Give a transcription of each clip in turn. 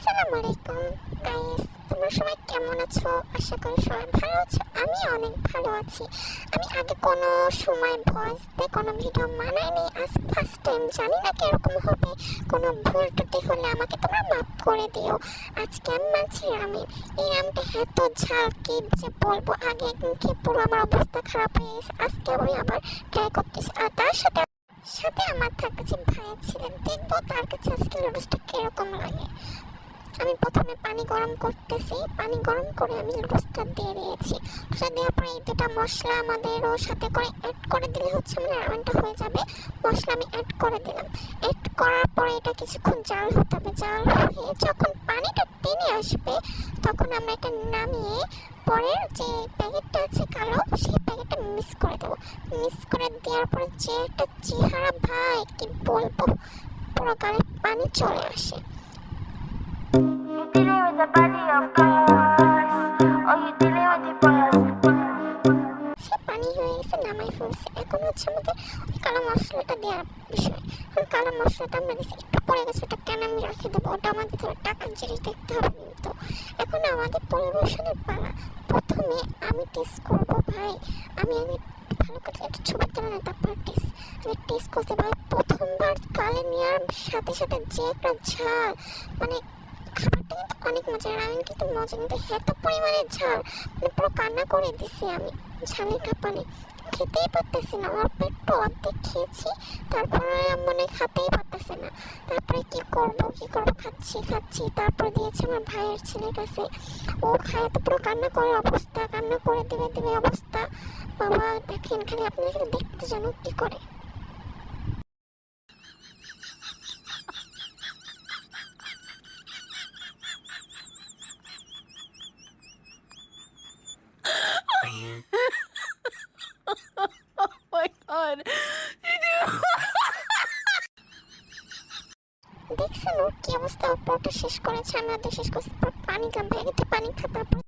আসসালামু আলাইকুম গাইস, তোমরা সবাই কেমন আছো? আশা করি সবাই ভালো আছো। আমি অনেক ভালো আছি। আমি আগে কোনো সময় ভয়েস দিয়ে কোনো ভিডিও বানাইনি, আজ ফার্স্ট টাইম। জানি না কিরকম হবে, কোনো ভুল ত্রুটি হলে আমাকে তোমরা মাফ করে দিও। আজকে আমি মানছি এই রামটা এত ঝাল কি যে বলবো। আগে একদিন খেয়ে পুরো আমার অবস্থা খারাপ হয়ে গেছে। আজকে আমি আবার ট্রাই করতেছি। আর তার সাথে সাথে আমার কাছে ভাইয়া ছিলেন, দেখবো তার কাছে আজকে লুডুসটা কিরকম লাগে। আমি প্রথমে পানি গরম করতেছি, পানি গরম করে আমি লুডুসটা দিয়ে দিয়েছি। লুডুসটা দেওয়ার পরে এই দুটা মশলা আমাদেরও সাথে করে অ্যাড করে দিলে হচ্ছে মানে রামেনটা হয়ে যাবে। মশলা আমি অ্যাড করে দিলাম। অ্যাড করার পরে এটা কিছুক্ষণ জাল হতে হবে। জাল হয়ে যখন পানিটা টেনে আসবে তখন আমরা এটা নামিয়ে পরের যে প্যাকেটটা আছে কালো, সেই প্যাকেটটা মিক্স করে দেবো। মিক্স করে দেওয়ার পরে যে একটা চেহারা ভাই কি বলবো, পুরো গালে পানি চলে আসে। Dealing with the body of course. Oh, you dealing with the boss. পানি হয়ে গেছে, নামাই ফেলছে। এখন হচ্ছে আমাদের ওই কালো মশলাটা দেওয়ার বিষয়। কালো মশলাটা আমরা দিচ্ছি, একটু পরে গেছে, ওটা কেন আমি রেখে দেবো, ওটা আমাদের ধরো টাকার জিনিস দেখতে হবে। কিন্তু এখন আমাদের পরিবেশনের পালা। প্রথমে আমি টেস্ট করবো ভাই। আমি ভালো করে একটা ছবি তুলে না, তারপর আমি টেস্ট করতে পারি। প্রথমবার কালে নেওয়ার সাথে সাথে যে একটা ঝাল, মানে খাবারটা কিন্তু অনেক মজা। রামেন কিন্তু মজা, কিন্তু এত পরিমাণে ঝাল মানে পুরো কান্না করে দিছি আমি ঝালের কাঁপানে। খেতেই পারতেছি না, আমার পেটটা অর্ধেক খেয়েছি, তারপরে মনে খাতেই পারতেছে না। তারপরে কি করব খাচ্ছি। তারপরে দিয়েছে আমার ভাইয়ের ছেলের কাছে, ও খায় তো পুরো কান্না করে অবস্থা, কান্না করে দেবে অবস্থা। বাবা দেখেন, খালি আপনাদের দেখতে জানো কি করে। My God. দেখছেন ওর কি অবস্থা, পুরোটা শেষ করেছে, আমরা তো শেষ করছি। পানি দিলাম ভাইকে, পানি খাতার পর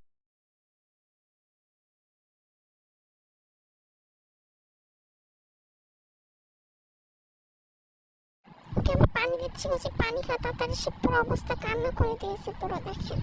ওকে আমি পানি দিচ্ছি, বলছি পানি খা তাড়াতাড়ি। সে পুরো অবস্থা কান্না করে দিয়েছে পুরো, দেখেন।